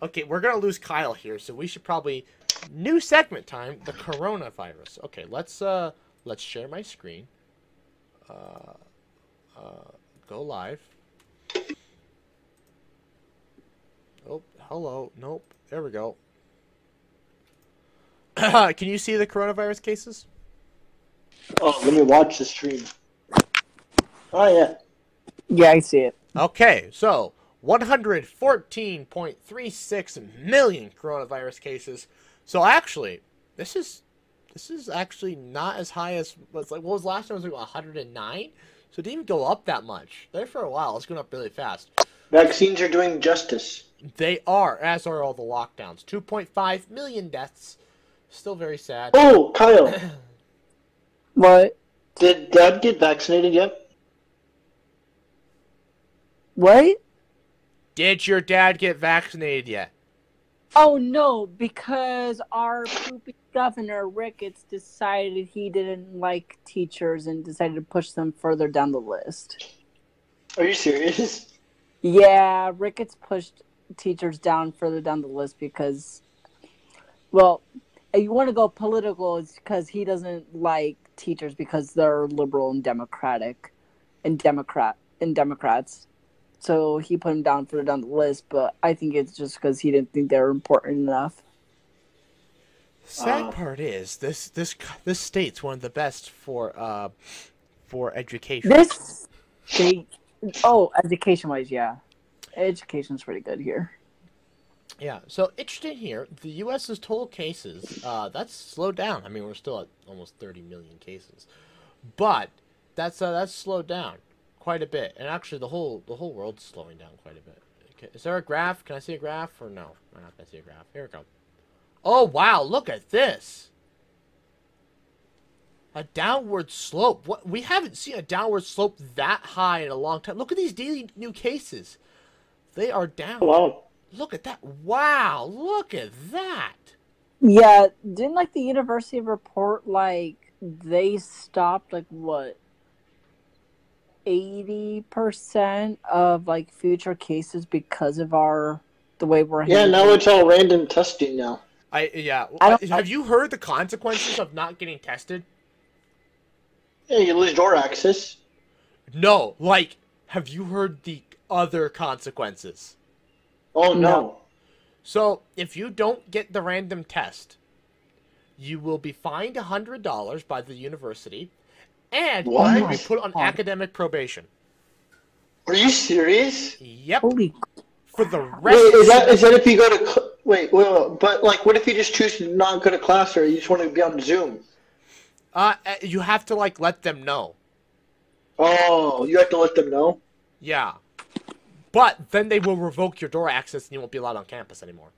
Okay, we're gonna lose Kyle here, so we should probably new segment time. The coronavirus. Okay, let's share my screen. Go live. Oh, hello. Nope. There we go. Can you see the coronavirus cases? Oh, let me watch the stream. Oh, yeah. Yeah, I see it. Okay, so 114.36 million coronavirus cases. So actually, this is actually not as high as what was last time? It was like 109. So it didn't even go up that much. There for a while, it's going up really fast. Vaccines are doing justice. They are, as are all the lockdowns. 2.5 million deaths. Still very sad. Oh, Kyle. What? Did Dad get vaccinated yet? What? Did your dad get vaccinated yet? Oh, no, because our poopy governor, Ricketts, decided he didn't like teachers and decided to push them further down the list. Are you serious? Yeah, Ricketts pushed teachers further down the list because, well, if you want to go political, it's because he doesn't like teachers because they're liberal and Democrats. So he put them down further down the list, but I think it's just because he didn't think they were important enough. Sad part is this state's one of the best for education. This state, education-wise, yeah, education's pretty good here. Yeah, so interesting here. The U.S.'s total cases that's slowed down. I mean, we're still at almost 30 million cases, but that's slowed down quite a bit. And actually, the whole world's slowing down quite a bit. Okay. Is there a graph? Can I see a graph or no? I'm not gonna see a graph. Here we go. Oh wow! Look at this. A downward slope. What? We haven't seen a downward slope that high in a long time. Look at these daily new cases. They are down. Wow. Look at that. Wow, look at that. Yeah, didn't the university report they stopped 80% of future cases because of the way we're handling. Yeah, now it's all random testing now. Have you heard the consequences of not getting tested? Yeah, you lose door access. No, have you heard the other consequences? Oh, no. So, if you don't get the random test, you will be fined $100 by the university, and you will be put on academic probation. Are you serious? Yep. Holy. For the rest is that if you go to... Wait, but, what if you just choose to not go to class or you just want to be on Zoom? You have to, let them know. Oh, you have to let them know? Yeah. But then they will revoke your door access and you won't be allowed on campus anymore.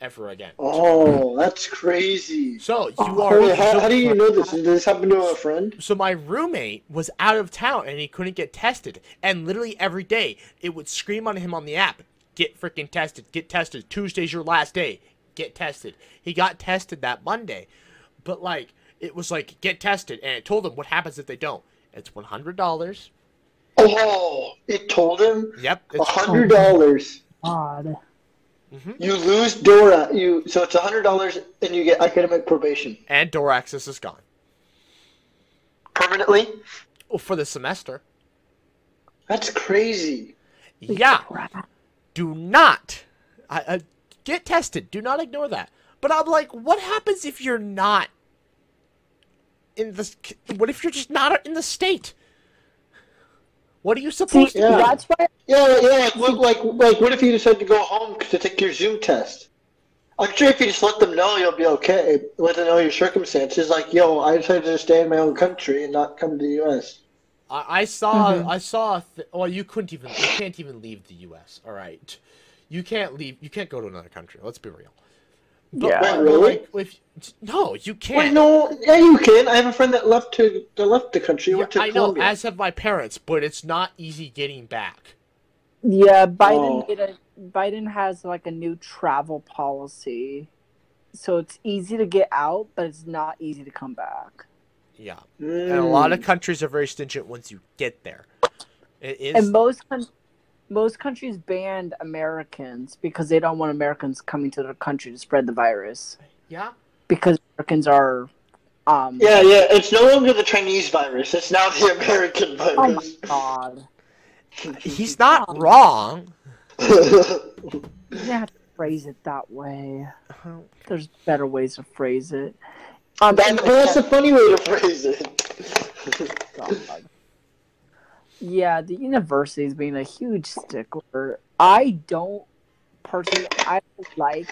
Ever again. Oh, that's crazy. So, you are... How do you know this? Did this happen to a friend? So, my roommate was out of town and he couldn't get tested. And literally every day, it would scream on him on the app, get freaking tested, get tested. Tuesday's your last day, get tested. He got tested that Monday. But, it was get tested. And it told him what happens if they don't. It's $100. Oh, it told him? Yep. $100. God. Mm-hmm. You lose so it's $100 and you get academic probation. And door access is gone. Permanently? Well, for the semester. That's crazy. Yeah. Do not get tested. Do not ignore that. But I'm what happens if you're not in the... What if you're just not in the state? What are you supposed to do? That's why. Yeah. What if you decide to go home to take your Zoom test? I'm sure if you just let them know, you'll be okay. Let them know your circumstances. I decided to stay in my own country and not come to the U.S. I saw. Well, you can't even leave the U.S. All right, you can't leave. You can't go to another country. Let's be real. Yeah. Really? No, you can't. Wait, no. Yeah, you can. I have a friend that left the country. Yeah, Went to I Colombia. know, as have my parents, but it's not easy getting back. Yeah, Biden has a new travel policy, so it's easy to get out, but it's not easy to come back. Yeah, and a lot of countries are very stringent once you get there. It is. And most countries banned Americans because they don't want Americans coming to their country to spread the virus. Yeah. Because Americans are, Yeah, it's no longer the Chinese virus. It's now the American oh my virus. god. He's not wrong. You didn't have to phrase it that way. There's better ways to phrase it. That's a funny way to phrase it. God. Yeah, the university's being a huge stickler. I don't like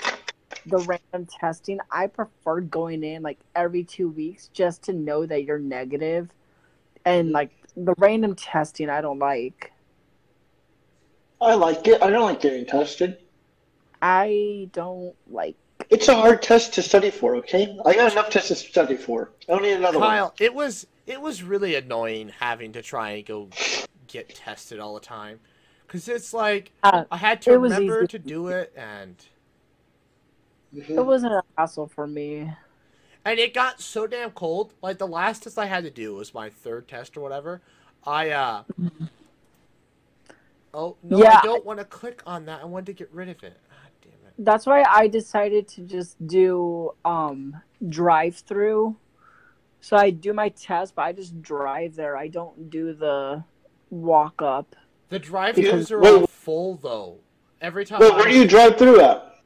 the random testing. I prefer going in like every 2 weeks just to know that you're negative. And like the random testing I don't like. I like it. I don't like getting tested. I don't like It's a hard test to study for, okay? I got enough tests to study for. I don't need another one. Kyle, it was really annoying having to try and go get tested all the time. Because it's like, I had to remember to do it, and... It wasn't a hassle for me. And it got so damn cold. Like, the last test I had to do was my third test or whatever. Oh, no, Yeah, I don't want to click on that. I wanted to get rid of it. God damn it. That's why I decided to just do drive-through. So I do my test, but I just drive there. I don't do the walk up. The drive-thrus are all full, though. Every time. Wait, where do you drive through at?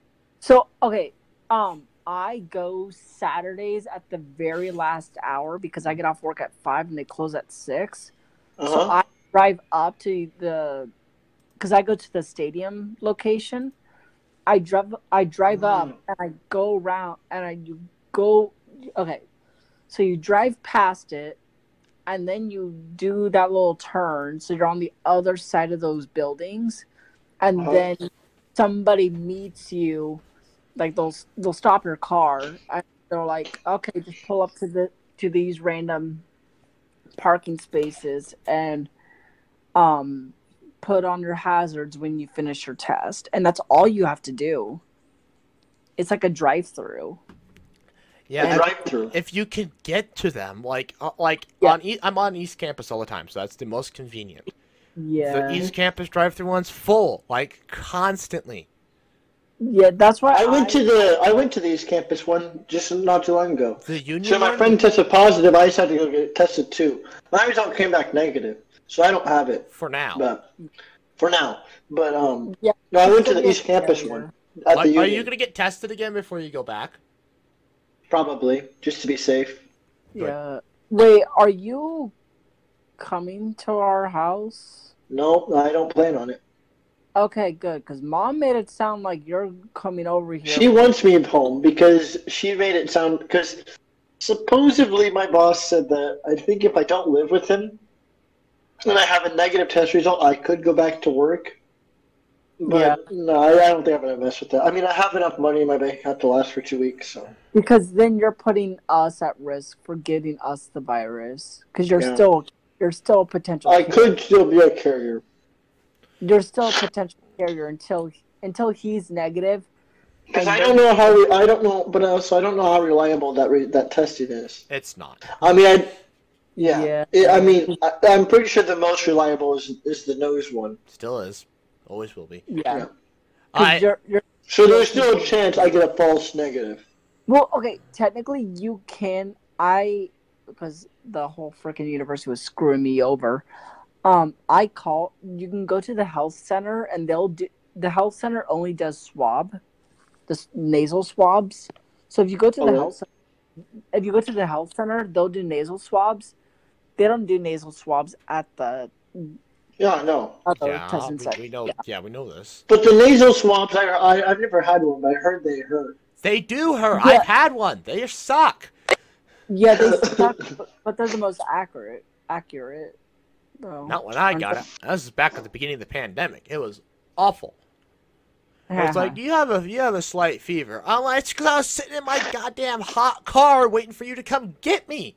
So, okay, I go Saturdays at the very last hour because I get off work at 5 and they close at 6. So I drive up to because I go to the stadium location. I drive up and I go around and okay. So you drive past it and then you do that little turn. So you're on the other side of those buildings and then somebody meets you. Like they'll stop your car and they're like, okay, just pull up to these random parking spaces and put on your hazards when you finish your test, and that's all you have to do. It's like a drive-through. Yeah, drive-through. If you can get to them, I'm on East Campus all the time, so that's the most convenient. Yeah. The East Campus drive-through one's full, like constantly. Yeah, that's why I went to the East Campus one just not too long ago. The Union. So my friend tested positive. I just had to go get tested too. My result came back negative, so I don't have it for now. But no, yeah, no, I went to the East Campus one. Are you gonna get tested again before you go back? Probably, just to be safe. Yeah. Wait, are you coming to our house? No, I don't plan on it. Okay, good, because Mom made it sound like you're coming over here. She wants me home because she made it sound, because supposedly my boss said that I think if I don't live with him and I have a negative test result, I could go back to work. But no, I don't think I'm going to mess with that. I mean, I have enough money in my bank account to last for 2 weeks, so. Because then you're putting us at risk for getting us the virus. Because you're still a potential I carrier. could still be a carrier. You're still a potential carrier until he's negative. Because I don't know how reliable that testing is. It's not. I mean, I'm pretty sure the most reliable is the nose one. Still is. Always will be. Yeah. So there's still a chance I get a false negative. Well, okay, technically you can. Because the whole freaking university was screwing me over. You can go to the health center and the health center only does the nasal swabs. So if you go to the health center, they'll do nasal swabs. They don't do nasal swabs at the. Yeah, I know. We know. Yeah, we know this. But the nasal swabs, I've never had one, but I heard they hurt. They do hurt. Yeah. I've had one. They suck. Yeah, they suck, but they're the most accurate. Not when I got it. This is back at the beginning of the pandemic. It was awful. It's like, you have a slight fever. I'm like, it's because I was sitting in my goddamn hot car waiting for you to come get me.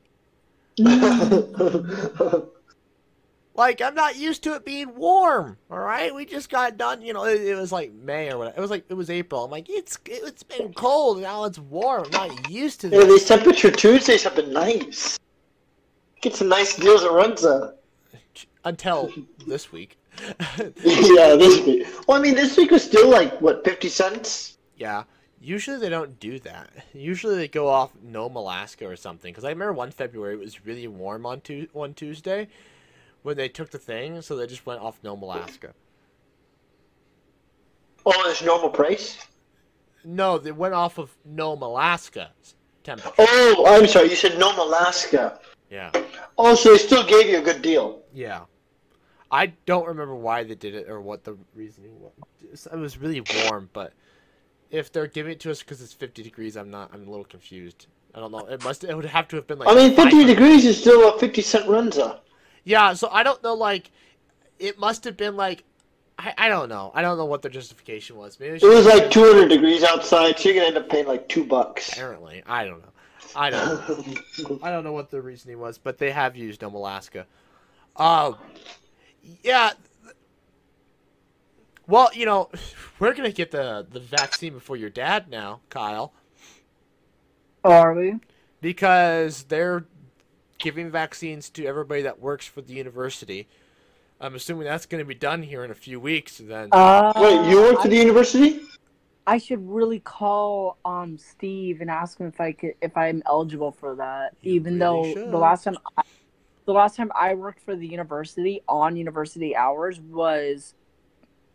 Like, I'm not used to it being warm. All right, we just got done. You know, it was like May or whatever. It was April. I'm like, it's been cold and now it's warm. I'm not used to this. Yeah, these temperature Tuesdays have been nice. Get some nice deals at Runza. Until this week. Yeah, this week. Well, I mean, this week was still like what, 50 cents? Yeah. Usually they don't do that. Usually they go off Nome, Alaska or something. Because I remember one February it was really warm on one Tuesday when they took the thing, so they just went off Nome, Alaska. Oh, it's normal price. No, they went off of Nome, Alaska's temperature. Oh, I'm sorry. You said Nome, Alaska. Yeah. Oh, so they still gave you a good deal. Yeah. I don't remember why they did it or what the reasoning was. It was really warm, but if they're giving it to us because it's 50 degrees, I'm a little confused. I don't know. It would have to have been like. I mean, 50 500. degrees is still a 50-cent runza. Yeah, so I don't know. Like, it must have been like, I don't know. I don't know what their justification was. Maybe It was like 200 degrees outside, so you're gonna end up paying like $2. Apparently, I don't know. I don't know what the reasoning was, but they have used Nome, Alaska. Yeah. Well, we're gonna get the vaccine before your dad now, Kyle, Are we? because they're giving vaccines to everybody that works for the university. I'm assuming that's going to be done here in a few weeks. Then. Wait, you work for the university? I should really call Steve and ask him if I'm eligible for that. You even really though should. the last time I worked for the university on university hours was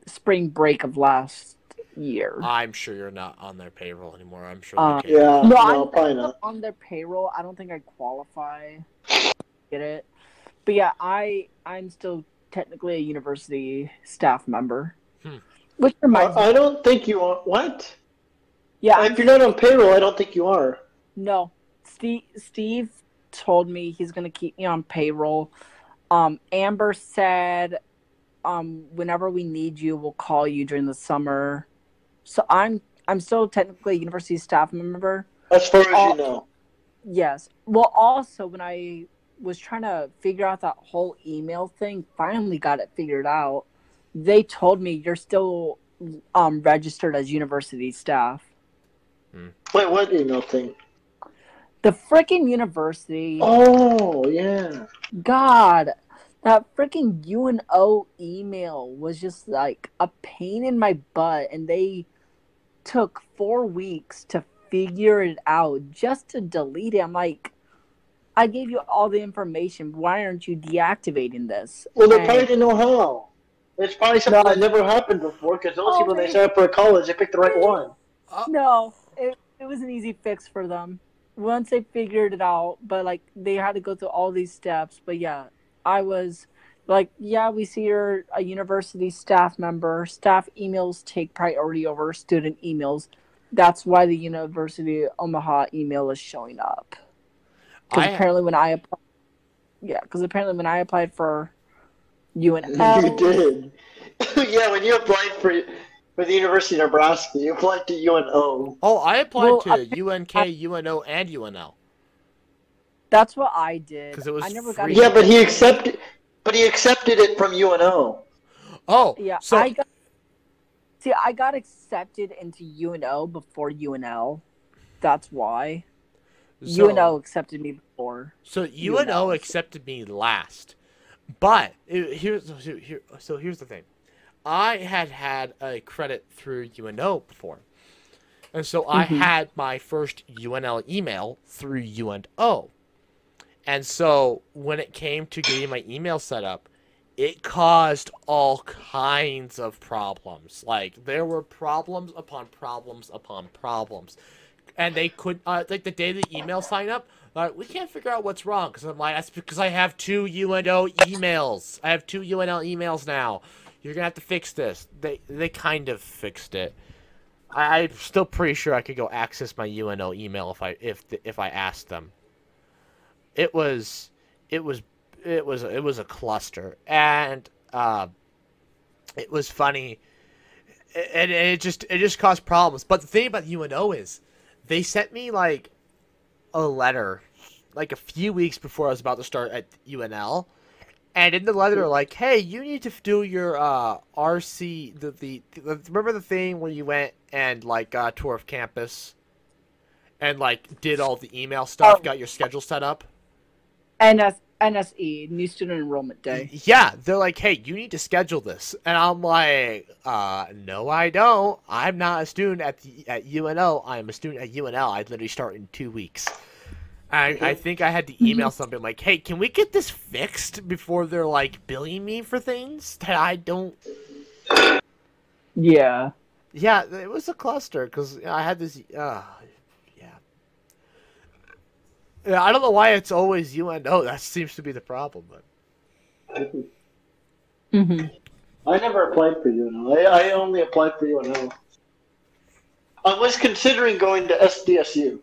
spring break of last year. I'm sure you're not on their payroll anymore. I'm sure. Yeah, No, no, I'm probably not. on their payroll. I don't think I qualify to get it. But yeah, I'm still technically a university staff member. Which reminds me. I don't think you are. What? Yeah. If you're not on payroll, I don't think you are. No. Steve told me he's going to keep me on payroll. Amber said whenever we need you, we'll call you during the summer. So I'm still technically a university staff member. As far as you know. Yes. Well, also, when I was trying to figure out that whole email thing, finally got it figured out. They told me you're still registered as university staff. Wait, what email thing? The freaking university. Oh, yeah. God, that freaking UNO email was just like a pain in my butt, and they took 4 weeks to figure it out just to delete it. I'm like, I gave you all the information. Why aren't you deactivating this? Well, they probably didn't know how. It's probably something that never happened before, because those people, when they signed up for a college, they picked the right one. No, it was an easy fix for them. Once they figured it out, but like they had to go through all these steps. But yeah, I was like, yeah, we see you're a university staff member. Staff emails take priority over student emails. That's why the University of Omaha email is showing up. Because apparently when I applied for UNL, You did. Yeah, when you applied for the University of Nebraska, you applied to UNO. Oh, I applied to UNK, UNO, and UNL. That's what I did. Because it was I never free. got. Yeah, but he accepted it from UNO. Oh, yeah. So I got accepted into UNO before UNL. That's why. UNO accepted me before. So UNO accepted me last, but here's the thing. I had a credit through UNO before, and so I had my first UNL email through UNO, and so when it came to getting my email set up, it caused all kinds of problems. Like, there were problems upon problems upon problems. And they could, like, the day the email sign up, we can't figure out what's wrong. Because I'm like, that's because I have 2 UNO emails. I have 2 UNL emails now. You're going to have to fix this. They kind of fixed it. I'm still pretty sure I could go access my UNO email if I asked them. It was a cluster, and it was funny, and it just caused problems. But the thing about UNO is, they sent me like a letter, like a few weeks before I was about to start at UNL, and in the letter they're like, "Hey, you need to do your RC remember the thing where you went and like got a tour of campus, and like did all the email stuff, got your schedule set up." NSE, New Student Enrollment Day. Yeah, they're like, hey, you need to schedule this. And I'm like, no, I don't. I'm not a student at UNO. I'm a student at UNL. I literally start in 2 weeks. I think I had to email something like, hey, can we get this fixed before they're, like, billing me for things that I don't... Yeah. Yeah, it was a cluster, because I had this... Yeah, I don't know why it's always UNO. That seems to be the problem, but... I never applied for UNO. I only applied for UNO. I was considering going to SDSU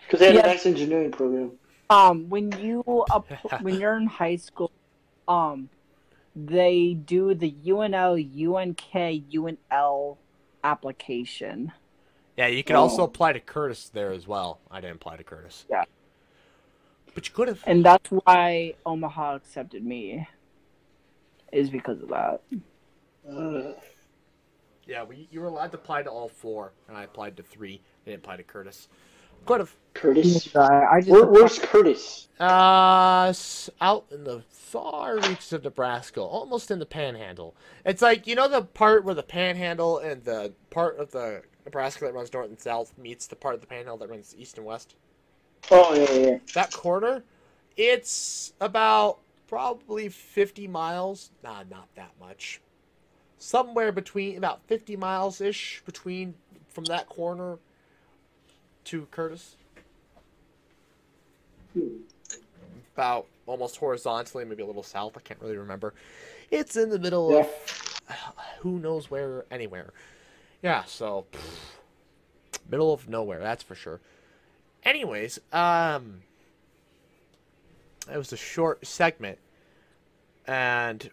because they had a nice engineering program. When you're in high school, they do the UNL, UNK, UNL application. Yeah, you can also apply to Curtis there as well. I didn't apply to Curtis. Yeah. But you could have. And that's why Omaha accepted me. Is because of that. Yeah, you were allowed to apply to all 4, and I applied to 3. I didn't apply to Curtis. Could have. Curtis? Where's Curtis? Out in the far reaches of Nebraska, almost in the Panhandle. It's like, you know the part where the Panhandle and the part of the Nebraska that runs north and south meets the part of the Panhandle that runs east and west? Oh, yeah. That corner, it's about probably 50 miles. Nah, not that much. Somewhere between about 50 miles-ish between from that corner to Curtis. About almost horizontally, maybe a little south. I can't really remember. It's in the middle of who knows where, anywhere. Yeah, so middle of nowhere, that's for sure. Anyways, it was a short segment, and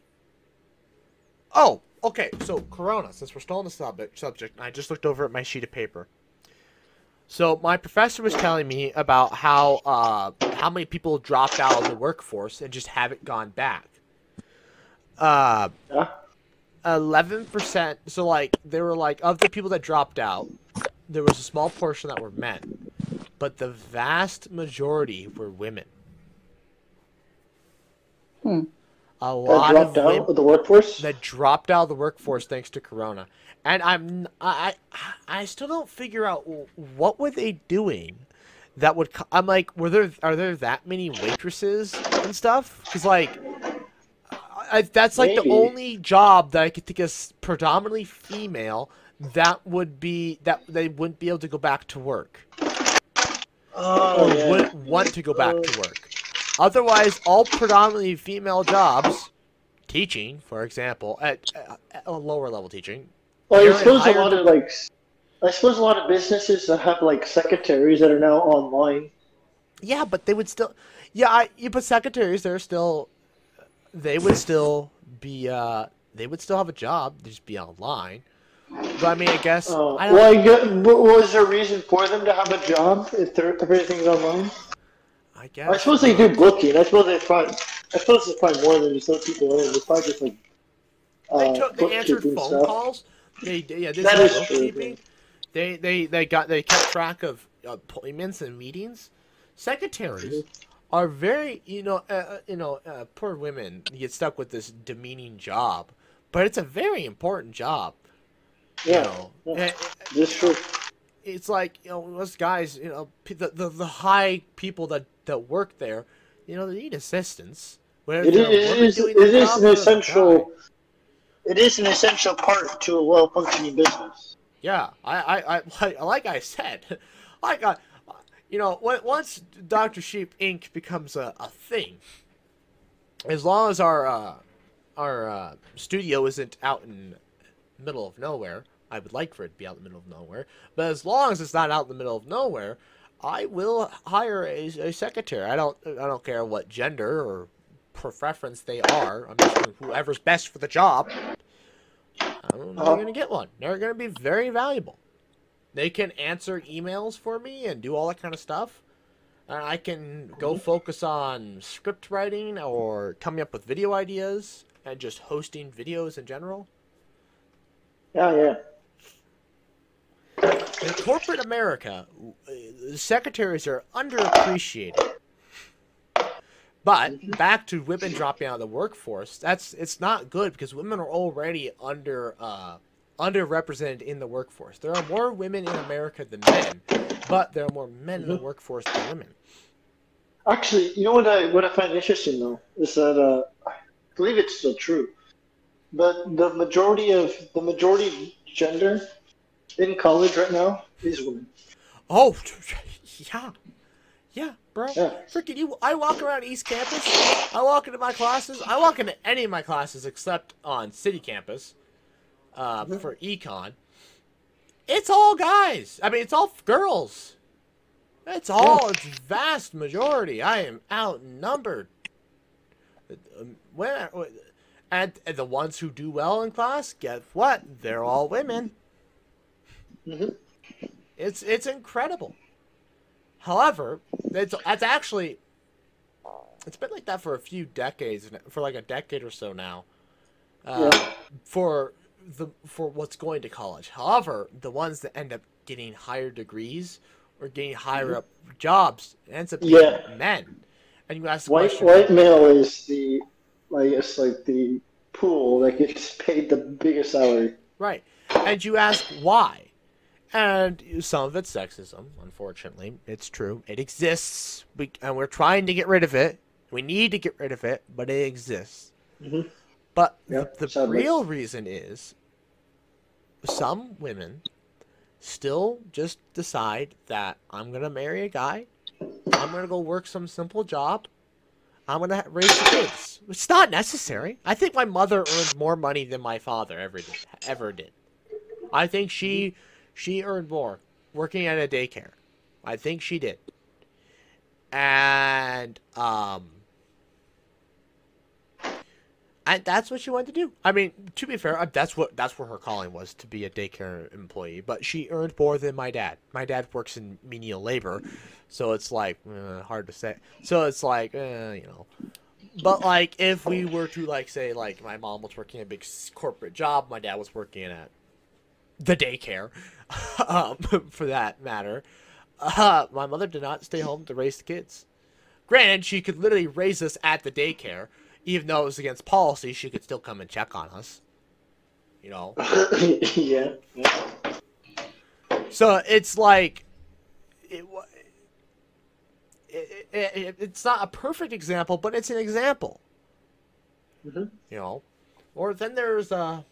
okay. So Corona, since we're still on the subject, I just looked over at my sheet of paper. So my professor was telling me about how many people dropped out of the workforce and just haven't gone back. 11%. So like there were like of the people that dropped out, there was a small portion that were men, but the vast majority were women. A lot of women out of the workforce that dropped out of the workforce thanks to Corona, and I still don't figure out what were they doing. That would I'm like, are there that many waitresses and stuff? Because like, that's like the only job that I could think is predominantly female that would be that they wouldn't be able to go back to work. Wouldn't want to go back to work. Otherwise, all predominantly female jobs, teaching, for example, at a lower level teaching. Well, I suppose a lot of businesses that have like secretaries that are now online. Yeah, but they would still. Yeah, but secretaries, they would still have a job. They'd just be online. But I mean, I guess. Was there a reason for them to have a job if everything's online? I guess. I suppose they do booking. I suppose it's probably more than just those people in. It's probably just like. They answered phone calls. They did bookkeeping. They kept track of appointments and meetings. Secretaries are very poor women get stuck with this demeaning job, but it's a very important job. Yeah, that's true. It's like, us guys, the high people that work there, they need assistance. It is an essential part to a well-functioning business. Yeah, I like I said, once Dr. Sheep Inc. becomes a thing, as long as our studio isn't out in the middle of nowhere, I would like for it to be out in the middle of nowhere. But as long as it's not out in the middle of nowhere, I will hire a secretary. I don't care what gender or preference they are. I'm just going whoever's best for the job. I'm going to get one. They're going to be very valuable. They can answer emails for me and do all that kind of stuff. And I can go focus on script writing or coming up with video ideas and just hosting videos in general. Yeah. In corporate America, secretaries are underappreciated. But back to women dropping out of the workforce, it's not good because women are already underrepresented in the workforce. There are more women in America than men, but there are more men in the workforce than women. Actually, you know what I find interesting though is that I believe it's still true, but the majority gender in college right now is women. Oh, yeah. Yeah, bro. Yeah. Freaking you. I walk around East Campus. I walk into my classes. I walk into any of my classes except on City Campus for econ. It's all guys. I mean, it's all girls. It's vast majority. I am outnumbered. And the ones who do well in class, guess what? They're all women. It's incredible. However, it's actually, it's been like that for a few decades, for like a decade or so now, for what's going to college. However, the ones that end up getting higher degrees or getting higher up jobs ends up being men. And you ask the question, white male is the, I guess, like the pool that gets paid the biggest salary. Right. And you ask why. And some of it's sexism, unfortunately. It's true. It exists. And we're trying to get rid of it. We need to get rid of it, but it exists. But the real reason is some women still just decide that I'm going to marry a guy. I'm going to go work some simple job. I'm going to raise the kids. It's not necessary. I think my mother earned more money than my father ever did. I think she earned more working at a daycare. I think she did. And that's what she wanted to do. I mean, to be fair, that's what her calling was, to be a daycare employee. But she earned more than my dad. My dad works in menial labor, so it's like hard to say. So it's like you know. But like, if we were to like say like my mom was working a big corporate job, my dad was working at the daycare, for that matter. My mother did not stay home to raise the kids. Granted, she could literally raise us at the daycare. Even though it was against policy, she could still come and check on us. You know? Yeah. So it's like, it's not a perfect example, but it's an example. You know? Or then there's, and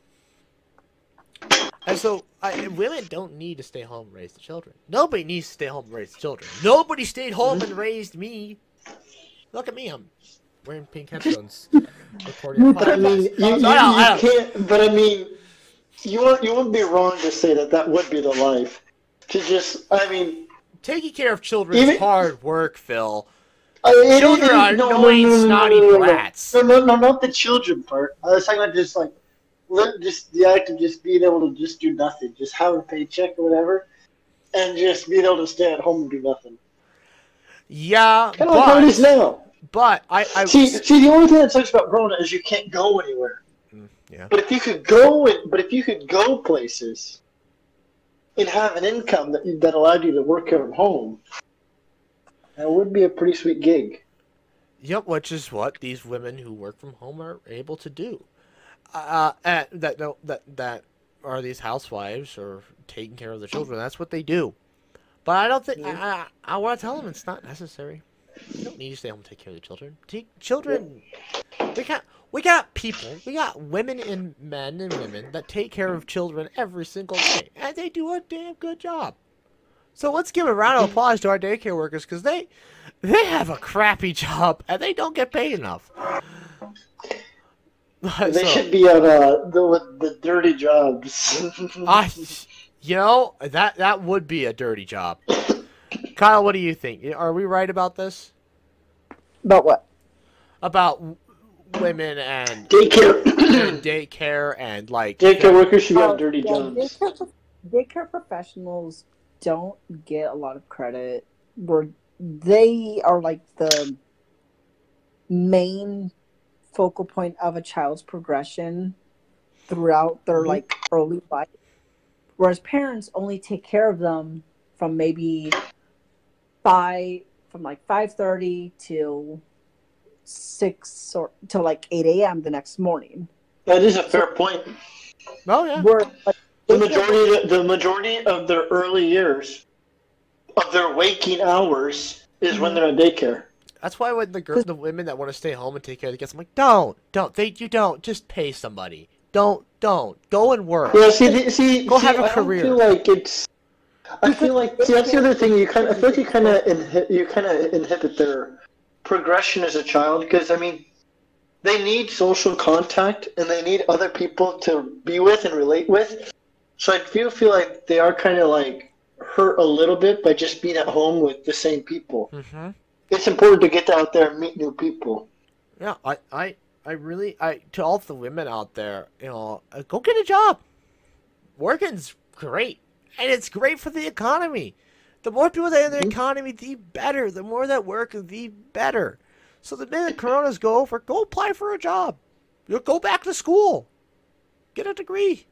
so, women don't need to stay home and raise the children. Nobody needs to stay home and raise the children. Nobody stayed home and raised me. Look at me, I'm wearing pink headphones. But I mean, you can't. But I mean, you wouldn't be wrong to say that would be the life. To just, I mean, taking care of children is hard work, Phil. Children are annoying, snotty brats. No, not the children part. I was talking about just like, just the act of just being able to just do nothing, just have a paycheck or whatever, and just being able to stay at home and do nothing. Yeah, kind of like how it is now. But I see the only thing that sucks about Corona is you can't go anywhere. Yeah. But if you could go places and have an income that allowed you to work from home, that would be a pretty sweet gig. Yep, which is what these women who work from home are able to do. That are these housewives or taking care of the children. That's what they do. But I don't think I want to tell them it's not necessary. You don't need to stay home and take care of the children. Children, we got people, we got women and men and women that take care of children every single day, and they do a damn good job. So let's give a round of applause to our daycare workers, because they have a crappy job and they don't get paid enough. They should be on the dirty jobs. You know, that would be a dirty job. Kyle, what do you think? Are we right about this? About what? About women and daycare and like daycare workers should have dirty jobs. Daycare professionals don't get a lot of credit. Where they are like the main focal point of a child's progression throughout their like early life, whereas parents only take care of them from maybe 5:30 till 6 or till like 8 a.m. the next morning. That is a fair point. Oh yeah. Where like, The majority of their early years, of their waking hours, is when they're at daycare. That's why when the women that want to stay home and take care of the kids, I'm like, don't, you don't, just pay somebody. Don't, go and work. Yeah, Go have a I career. don't feel like it's. I feel like that's the other thing. I feel like you kind of inhibit their progression as a child, because I mean, they need social contact and they need other people to be with and relate with. So I feel like they are kind of like hurt a little bit by just being at home with the same people. Mm-hmm. It's important to get out there and meet new people. Yeah, I really, to all the women out there, go get a job. Working's great, and it's great for the economy. The more people that are in the economy, the better. The more that work, the better. So the minute Corona's go apply for a job. Go back to school. Get a degree.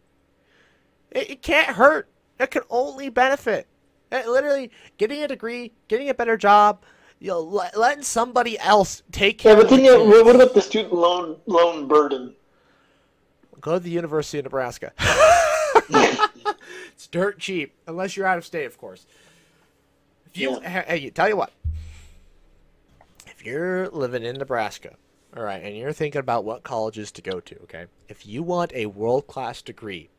It can't hurt. It can only benefit. Literally, getting a degree, getting a better job, letting somebody else take care of it. What about the student loan burden? Go to the University of Nebraska. It's dirt cheap, unless you're out of state, of course. Hey, tell you what. If you're living in Nebraska, all right, and you're thinking about what colleges to go to, okay? If you want a world-class degree,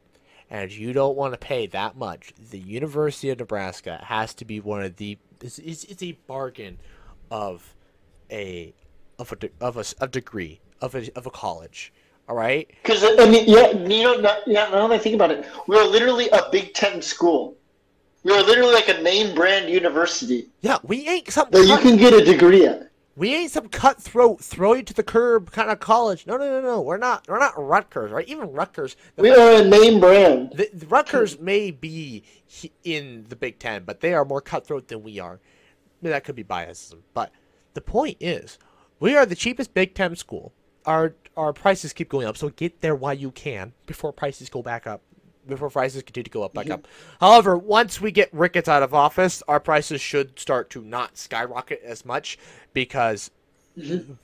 and you don't want to pay that much, the University of Nebraska has to be one of the. It's a bargain of a degree of a college. All right. Because I mean, now that I think about it, we're literally a Big Ten school. We're literally like a name brand university. Yeah, we ain't some that you can get a degree at. We ain't some cutthroat, throw you to the curb kind of college. No. We're not Rutgers, right? Even Rutgers. We are a name brand. The Rutgers may be in the Big Ten, but they are more cutthroat than we are. Maybe that could be biasism, but the point is, we are the cheapest Big Ten school. Our prices keep going up, so get there while you can before prices go back up. Before prices continue to go back up. However, once we get Ricketts out of office, our prices should start to not skyrocket as much because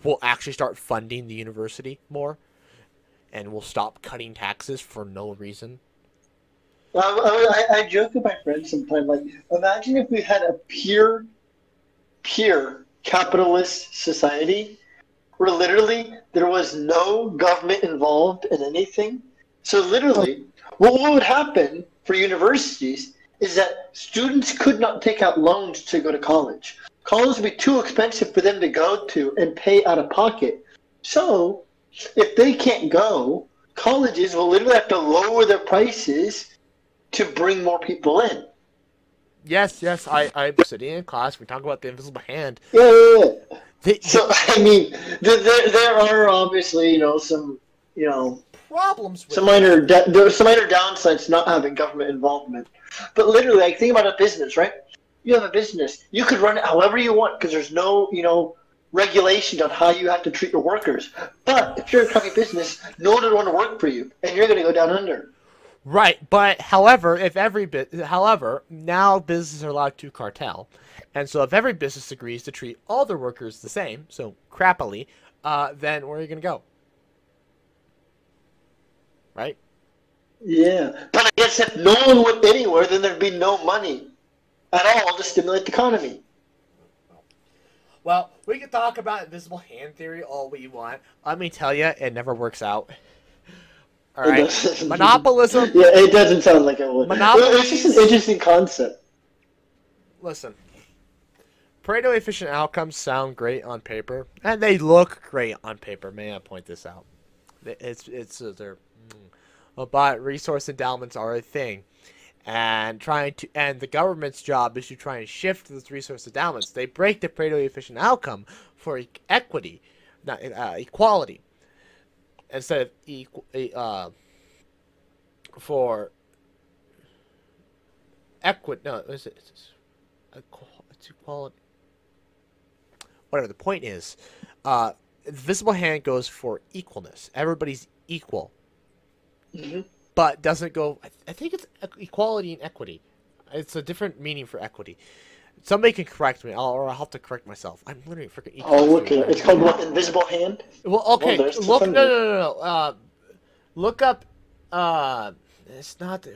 we'll actually start funding the university more, and we'll stop cutting taxes for no reason. I joke with my friends sometimes, like, imagine if we had a pure capitalist society where literally there was no government involved in anything. So literally, what would happen for universities is that students could not take out loans to go to college. College would be too expensive for them to go to and pay out of pocket. So if they can't go, colleges will literally have to lower their prices to bring more people in. Yes, I'm sitting in class. We talk about the invisible hand. Yeah. So I mean, there are obviously some problems with some minor downsides to not having government involvement. But literally, like, think about a business, right? You have a business. You could run it however you want because there's no regulation on how you have to treat your workers. But if you're a crappy business, no one would want to work for you, and you're going to go down under. Right, but however, now businesses are allowed to cartel, and so if every business agrees to treat all their workers the same, so crappily, then where are you going to go? Right? Yeah, but I guess if no one went anywhere, then there'd be no money at all to stimulate the economy. Well, we can talk about invisible hand theory all we want. Let me tell you, it never works out. All right, monopolism. Yeah, it doesn't sound like it would. It's just an interesting concept. Listen, Pareto efficient outcomes sound great on paper, and they look great on paper. May I point this out? But resource endowments are a thing, and the government's job is to try and shift those resource endowments. They break the Pareto efficient outcome for equity, not equality. Instead of for equity, no, it's equality. Whatever the point is, the visible hand goes for equalness. Everybody's equal, but doesn't go. I think it's equality and equity. It's a different meaning for equity. Somebody can correct me, or I'll have to correct myself. I'm literally freaking. Oh, look at it. It's called what? Invisible Hand? Well, okay. Well, there's the Look, no, thunder. no, no, no. Look up. It's not.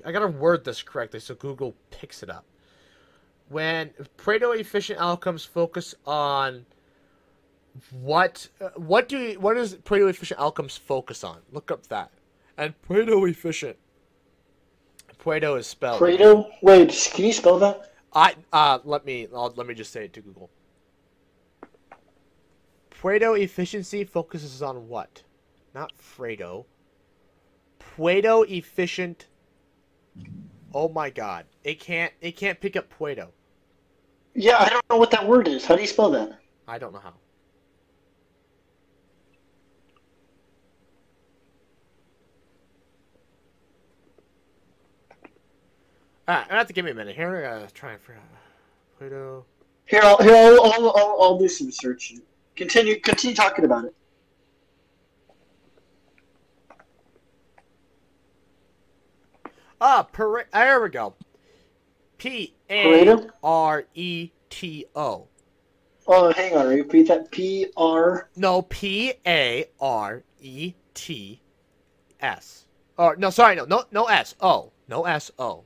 I gotta word this correctly so Google picks it up. When Pareto efficient outcomes focus on what does Pareto efficient outcomes focus on? Look up that. And Pareto efficient. Pareto is spelled. Pareto? Wait, can you spell that? Let me just say it to Google. Pareto efficiency focuses on what? Not Fredo. Pareto efficient. Oh my God! It can't pick up Pareto. Yeah, I don't know what that word is. How do you spell that? I don't know how. Alright, I have to give me a minute here. I gotta try and figure out Pareto. Here, I'll do some searching. Continue talking about it. There we go. Pareto? Pareto. Oh, hang on. Repeat that. P-R... No, Parets. Or no, sorry, no S. O. No S. O.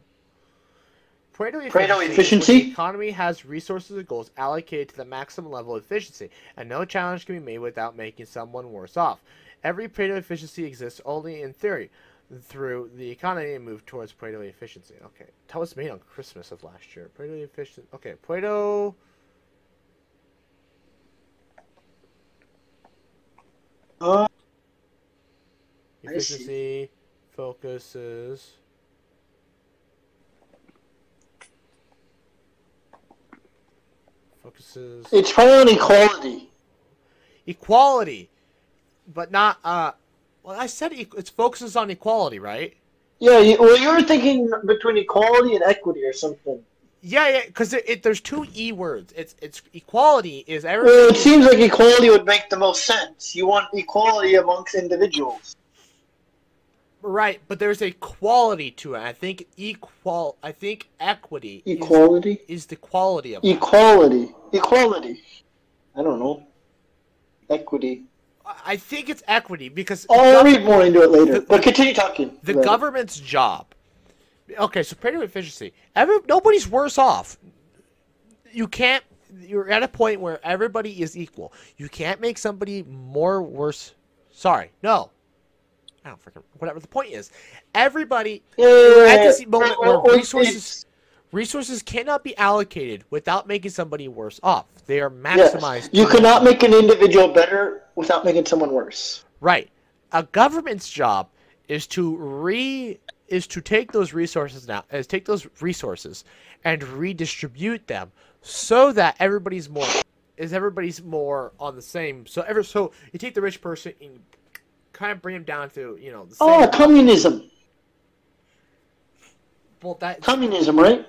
Pareto efficiency? The economy has resources and goals allocated to the maximum level of efficiency, and no challenge can be made without making someone worse off. Every Pareto efficiency exists only in theory. Through the economy and move towards Pareto efficiency. Okay, that was made on Christmas of last year. Pareto efficiency. Okay, Pareto. Efficiency focuses. It's probably on equality. Equality, but not Well, I said it focuses on equality, right? Yeah, well, you were thinking between equality and equity or something. Yeah, because there's two E words. It's equality is everything. Well, it seems like equality would make the most sense. You want equality amongst individuals. Right, but there's a quality to it. I think equity. Equality is the quality of equality. Equality. I don't know. Equity. I think it's equity because I'll read more into it later. But continue talking. The government's job. Okay, so Pareto efficiency. Nobody's worse off. You're at a point where everybody is equal. You can't make somebody more worse. Sorry, no. I don't freaking whatever the point is. Everybody at this moment where resources cannot be allocated without making somebody worse off. They are maximized. Yes. You cannot make an individual better without making someone worse. Right. A government's job is to take those resources and redistribute them so that everybody's more on the same. So you take the rich person and kind of bring him down to the same. Communism. Well, communism, right?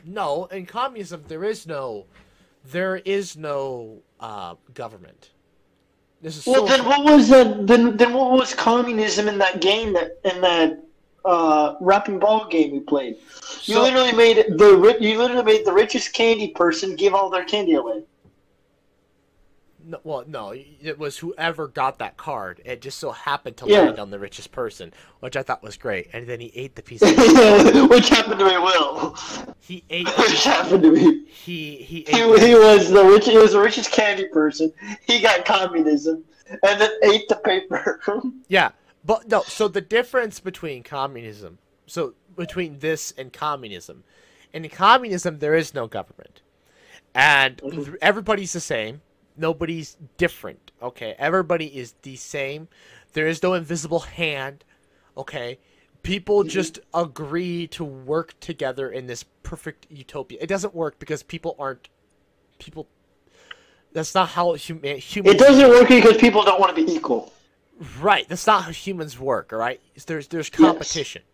No, in communism there is no government. This is well. Then what was Then what was communism in that game rapping ball game we played? You literally made the richest candy person give all their candy away. No, it was whoever got that card. It just so happened to land on the richest person, which I thought was great. And then he ate the piece of which happened to me, Will. He ate. Which happened to me. He was the richest candy person. He got communism, and then ate the paper. Yeah, but no. So the difference between between this and communism, in communism there is no government, and everybody's the same. Nobody's different, okay? Everybody is the same. There is no invisible hand, okay? People just agree to work together in this perfect utopia. It doesn't work because people aren't... That's not how humans... It doesn't work because people don't want to be equal. Right. That's not how humans work, all right? There's competition. Yes.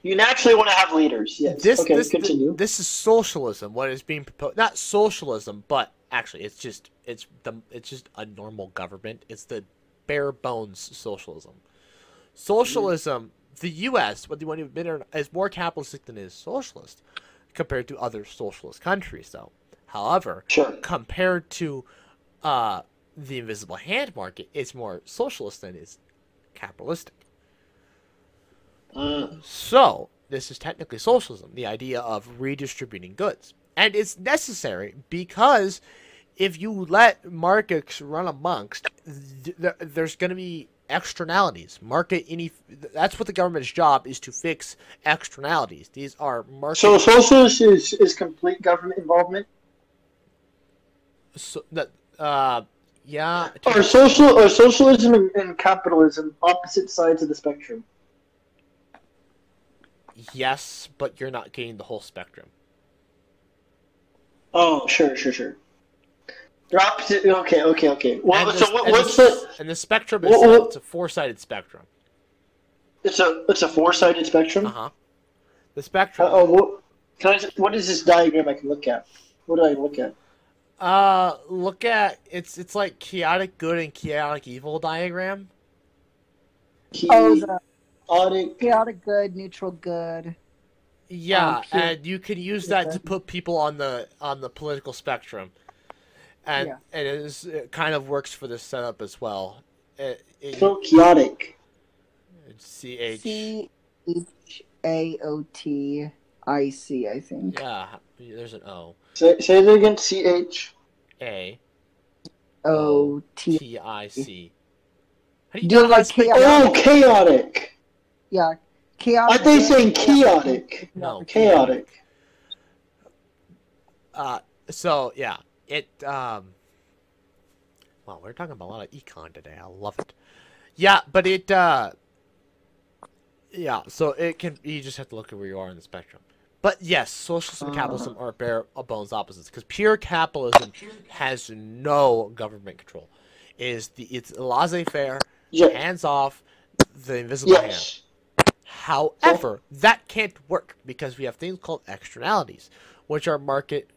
You naturally want to have leaders, yes. Continue. This is socialism, what is being proposed. Not socialism, but... Actually, it's just a normal government. It's the bare bones socialism. Socialism, the U.S., whether you want to admit it or not, is more capitalistic than it is socialist. compared to other socialist countries, though. However, Sure. compared to the invisible hand market, it's more socialist than it's capitalistic. So, this is technically socialism, the idea of redistributing goods. And it's necessary because if you let markets run amongst, there's going to be externalities. That's what the government's job is, to fix externalities. These are market. So socialism is complete government involvement? So that, yeah. Are socialism and capitalism opposite sides of the spectrum? Yes, but you're not getting the whole spectrum. Oh, sure. They're opposite. Okay. Well, And the spectrum is it's a four-sided spectrum. It's a four-sided spectrum. The spectrum. What is this diagram I can look at? What do I look at? Look at it's like chaotic good and chaotic evil diagram. Chaotic good, neutral good. Yeah, and you can use that to put people on the political spectrum, and it kind of works for this setup as well. So chaotic. CHAOTIC, I think. Yeah, there's an O. Say it again. CHAOTIC. How do you do like chaotic? Oh, chaotic. Yeah, chaotic. Are they saying chaotic? No, chaotic. So yeah, well, we're talking about a lot of econ today. I love it. Yeah, but yeah, so it can. You just have to look at where you are in the spectrum. But yes, socialism and capitalism are bare bones opposites, because pure capitalism has no government control. It's laissez-faire, hands off, the invisible hand. However, that can't work because we have things called externalities, which are market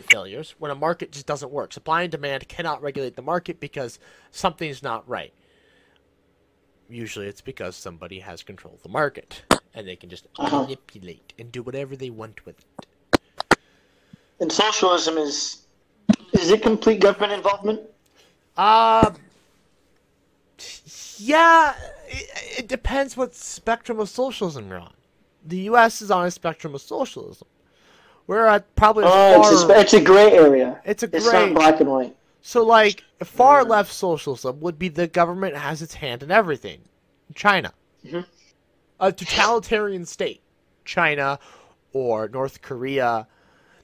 failures when a market just doesn't work. Supply and demand cannot regulate the market because something's not right. Usually it's because somebody has control of the market, and they can just manipulate and do whatever they want with it. And socialism is it complete government involvement? Yeah, it depends what spectrum of socialism you're on. The U.S. is on a spectrum of socialism. We're at probably it's a gray area. It's not black and white. So, like, far left socialism would be the government has its hand in everything. China. A totalitarian state. China or North Korea.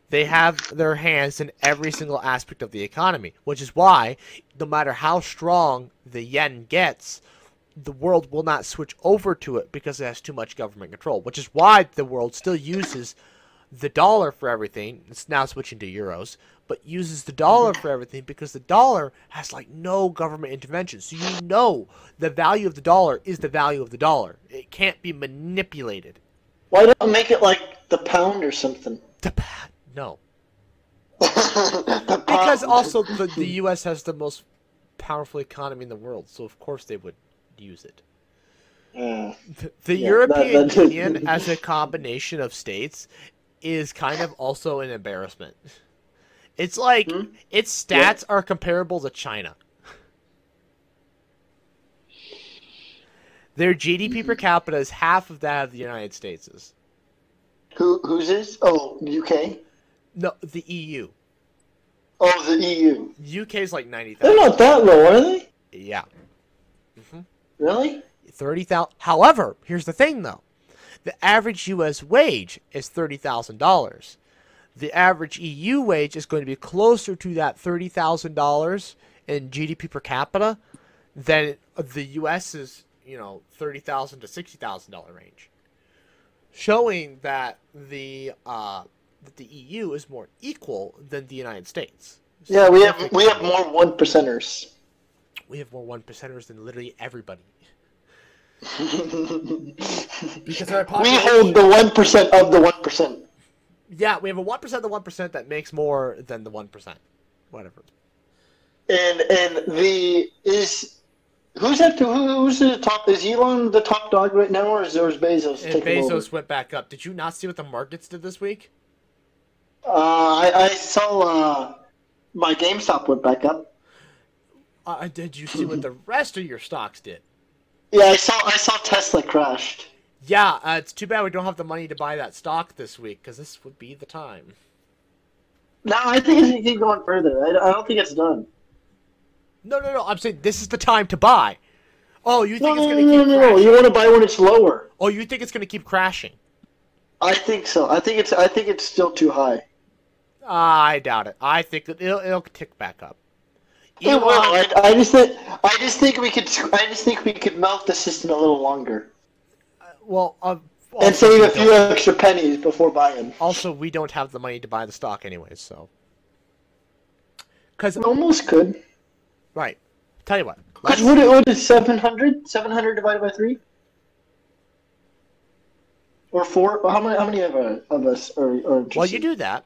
They have their hands in every single aspect of the economy, which is why, no matter how strong the yen gets, the world will not switch over to it because it has too much government control, which is why the world still uses the dollar for everything. It's now switching to euros, but uses the dollar for everything because the dollar has like no government intervention. So you know the value of the dollar is the value of the dollar. It can't be manipulated. Why don't make it like the pound or something? No. Because also the U.S. has the most powerful economy in the world, so of course they would use it. The European Union as a combination of states is kind of also an embarrassment. It's like its stats are comparable to China. Their GDP per capita is half of that of the United States is. Whose is? Oh, UK? No, the EU. Oh, the EU. UK is like 90,000. They're not that low, are they? Yeah. Really? 30,000. However, here's the thing, though. The average U.S. wage is $30,000. The average EU wage is going to be closer to that $30,000 in GDP per capita than the U.S.'s, $30,000 to $60,000 range, showing that the EU is more equal than the United States. Yeah, we have more one percenters. We have more one percenters than literally everybody. Because our we hold the 1% of the 1%. Yeah, we have a 1% of the 1% that makes more than the 1%. Whatever. Who's the top? Is Elon the top dog right now, or is Bezos? And Bezos went back up. Did you not see what the markets did this week? I saw my GameStop went back up. Did you see what the rest of your stocks did? Yeah, I saw Tesla crashed. Yeah, it's too bad we don't have the money to buy that stock this week, because this would be the time. No, I think it's gonna keep going further. I don't think it's done. No, I'm saying this is the time to buy. Oh, you think No, it's no, going to no, keep no, crashing? no. You want to buy when it's lower. Oh, you think it's going to keep crashing? I think so. I think it's still too high. I doubt it. I think that it'll tick back up. It will. I just think we could milk the system a little longer Well, and save a few extra pennies before buying. Also, we don't have the money to buy the stock anyways, so. Cause almost could. Right. Tell you what. Because what is 700? 700 divided by 3? Or 4? Well, how many of us are interested? Well, you do that.